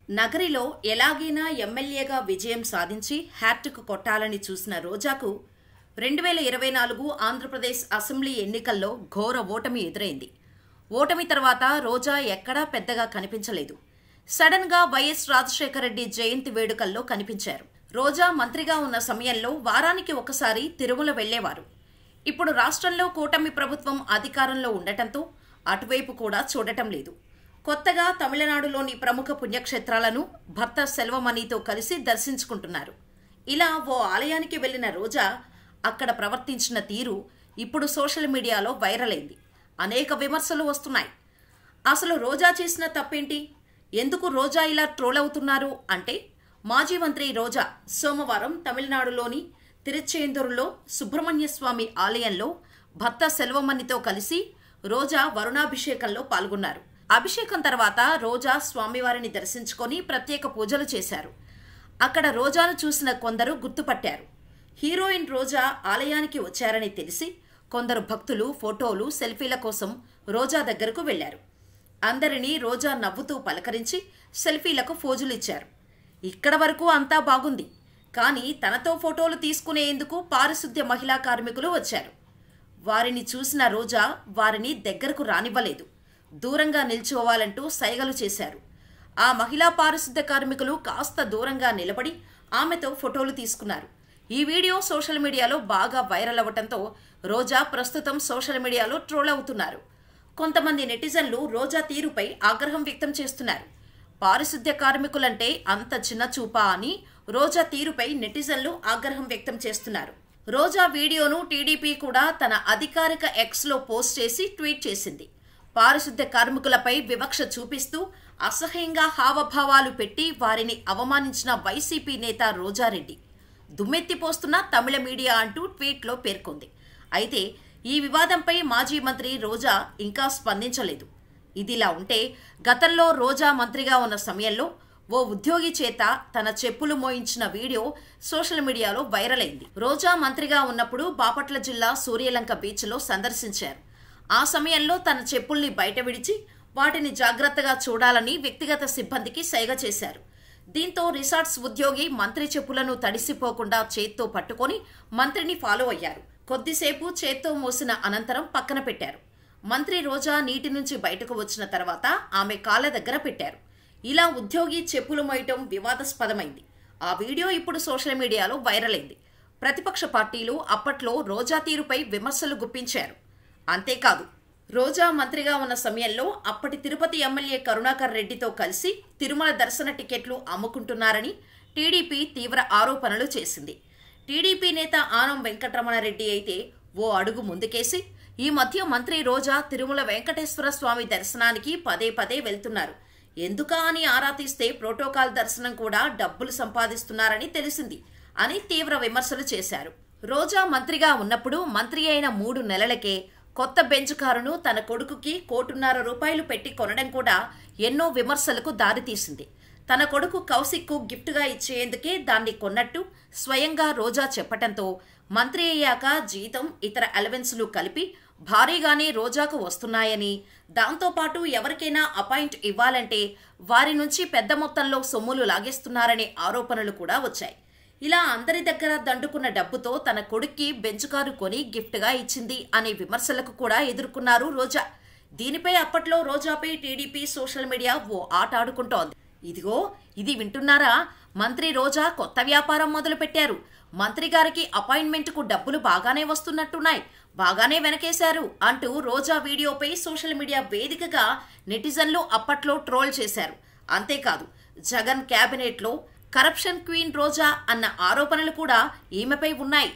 నగరిలో ఎలాగైనా ఎమ్మెల్యేగా విజయం సాధించి హ్యాట్రిక్ కొట్టాలని చూసిన రోజాకు 2024 ఆంధ్రప్రదేశ్ అసెంబ్లీ ఎన్నికల్లో ఘోర ఓటమి ఎదురైంది. ఓటమి తర్వాత రోజా ఎక్కడా పెద్దగా కనిపించలేదు. సడన్ గా వైఎస్ రాజశేఖర రెడ్డి జయంతి వేడుకల్లో కనిపించారు. రోజా మంత్రిగా ఉన్న సమయంలో వారానికి ఒకసారి తిరుమల వెళ్లేవారు. ఇప్పుడు రాష్ట్రంలో కూటమి ప్రభుత్వం అధికారంలో ఉండటంతో అటువైపు కూడా చూడటం లేదు. కొత్తగా తమిళనాడులోని ప్రముఖ పుణ్యక్షేత్రాలను భర్త సెల్వమణితో కలిసి దర్శించుకుంటున్నారు. ఇలా ఓ ఆలయానికి వెళ్లిన రోజా అక్కడ ప్రవర్తించిన తీరు ఇప్పుడు సోషల్ మీడియాలో వైరల్ అయింది. అనేక విమర్శలు వస్తున్నాయి. అసలు రోజా చేసిన తప్పేంటి? ఎందుకు రోజా ఇలా ట్రోల్ అవుతున్నారు అంటే, మాజీ మంత్రి రోజా సోమవారం తమిళనాడులోని తిరుచెందూరులో సుబ్రహ్మణ్య స్వామి ఆలయంలో భర్త సెల్వమణితో కలిసి రోజా వరుణాభిషేకంలో పాల్గొన్నారు. అభిషేకం తర్వాత రోజా స్వామివారిని దర్శించుకొని ప్రత్యేక పూజలు చేశారు. అక్కడ రోజాను చూసిన కొందరు గుర్తుపట్టారు. హీరోయిన్ రోజా ఆలయానికి వచ్చారని తెలిసి కొందరు భక్తులు ఫోటోలు, సెల్ఫీల కోసం రోజా దగ్గరకు వెళ్లారు. అందరినీ రోజా నవ్వుతూ పలకరించి సెల్ఫీలకు ఫోజులిచ్చారు. ఇక్కడ వరకు అంతా బాగుంది. కానీ తనతో ఫోటోలు తీసుకునేందుకు పారిశుద్ధ్య మహిళా కార్మికులు వచ్చారు. వారిని చూసిన రోజా వారిని దగ్గరకు రానివ్వలేదు. దూరంగా నిల్చోవాలంటూ సైగలు చేశారు. ఆ మహిళా పారిశుద్ధ్య కార్మికులు కాస్త దూరంగా నిలబడి ఆమెతో ఫోటోలు తీసుకున్నారు. ఈ వీడియో సోషల్ మీడియాలో బాగా వైరల్ అవ్వడంతో రోజా ప్రస్తుతం సోషల్ మీడియాలో ట్రోల్ అవుతున్నారు. కొంతమంది నెటిజన్లు రోజా తీరుపై ఆగ్రహం వ్యక్తం చేస్తున్నారు. పారిశుద్ధ్య కార్మికులంటే అంత చిన్న చూపా అని రోజా తీరుపై నెటిజన్లు ఆగ్రహం వ్యక్తం చేస్తున్నారు. రోజా వీడియోను టీడీపీ కూడా తన అధికారిక ఎక్స్లో పోస్ట్ చేసి ట్వీట్ చేసింది. పారిశుద్ధ్య కార్మికులపై వివక్ష చూపిస్తూ అసహ్యంగా హావభావాలు పెట్టి వారిని అవమానించిన వైసీపీ నేత రోజారెడ్డి దుమ్మెత్తిపోస్తున్న తమిళ మీడియా అంటూ ట్వీట్లో పేర్కొంది. అయితే ఈ వివాదంపై మాజీ మంత్రి రోజా ఇంకా స్పందించలేదు. ఇదిలా ఉంటే గతంలో రోజా మంత్రిగా ఉన్న సమయంలో ఓ ఉద్యోగి చేత తన చెప్పులు మోయించిన వీడియో సోషల్ మీడియాలో వైరల్ అయింది. రోజా మంత్రిగా ఉన్నప్పుడు బాపట్ల జిల్లా సూర్యలంక బీచ్లో సందర్శించారు. ఆ సమయంలో తన చెప్పుల్ని బయట విడిచి వాటిని జాగ్రత్తగా చూడాలని వ్యక్తిగత సిబ్బందికి సైగ చేశారు. దీంతో రిసార్ట్స్ ఉద్యోగి మంత్రి చెప్పులను తడిసిపోకుండా చేత్తో పట్టుకొని మంత్రిని ఫాలో అయ్యారు. కొద్దిసేపు చేత్తో మోసిన అనంతరం పక్కన పెట్టారు. మంత్రి రోజా నీటి నుంచి బయటకు వచ్చిన తర్వాత ఆమె కాళ్ళ దగ్గర పెట్టారు. ఇలా ఉద్యోగి చెప్పులు మోయటం వివాదాస్పదమైంది. ఆ వీడియో ఇప్పుడు సోషల్ మీడియాలో వైరల్ అయింది. ప్రతిపక్ష పార్టీలు అప్పట్లో రోజా తీరుపై విమర్శలు గుప్పించారు. అంతేకాదు, రోజా మంత్రిగా ఉన్న సమయంలో అప్పటి తిరుపతి ఎమ్మెల్యే కరుణాకర్ రెడ్డితో కలిసి తిరుమల దర్శన టికెట్లు అమ్ముకుంటున్నారని టీడీపీ తీవ్ర ఆరోపణలు చేసింది. టీడీపీ నేత ఆనం వెంకటరమణారెడ్డి అయితే ఓ అడుగు ముందుకేసి ఈ మధ్య మంత్రి రోజా తిరుమల వెంకటేశ్వర స్వామి దర్శనానికి పదే పదే వెళ్తున్నారు, ఎందుకా అని ఆరా తీస్తే ప్రోటోకాల్ దర్శనం కూడా డబ్బులు సంపాదిస్తున్నారని తెలిసింది అని తీవ్ర విమర్శలు చేశారు. రోజా మంత్రిగా ఉన్నప్పుడు మంత్రి అయిన 3 నెలలకే కొత్త బెంచ్ కారును తన కొడుకుకి ₹1.5 పెట్టి కొనడం కూడా ఎన్నో విమర్శలకు దారితీసింది. తన కొడుకు కౌశిక్కు గిఫ్ట్గా ఇచ్చేందుకే దాన్ని కొన్నట్టు స్వయంగా రోజా చెప్పటంతో మంత్రి అయ్యాక జీతం, ఇతర అలవెన్సులు కలిపి భారీగానే రోజాకు వస్తున్నాయని, దాంతోపాటు ఎవరికైనా అపాయింట్ ఇవ్వాలంటే వారి నుంచి పెద్ద మొత్తంలో సొమ్ములు లాగేస్తున్నారనే ఆరోపణలు కూడా వచ్చాయి. ఇలా అందరి దగ్గర దండుకున్న డబ్బుతో తన కొడుక్కి బెంచ్ కారు కొని గిఫ్ట్గా ఇచ్చింది అనే విమర్శలకు కూడా ఎదుర్కొన్నారు రోజా. దీనిపై అప్పట్లో రోజాపై టీడీపీ సోషల్ మీడియా ఓ ఆట ఆడుకుంటోంది. ఇదిగో ఇది వింటున్నారా? మంత్రి రోజా కొత్త వ్యాపారం మొదలుపెట్టారు. మంత్రి గారికి అపాయింట్మెంట్కు డబ్బులు బాగానే వస్తున్నట్టున్నాయి, బాగానే వెనకేశారు అంటూ రోజా వీడియోపై సోషల్ మీడియా వేదికగా నెటిజన్లు అప్పట్లో ట్రోల్ చేశారు. అంతేకాదు, జగన్ క్యాబినెట్లో కరప్షన్ క్వీన్ రోజా అన్న ఆరోపణలు కూడా ఈమెపై ఉన్నాయి.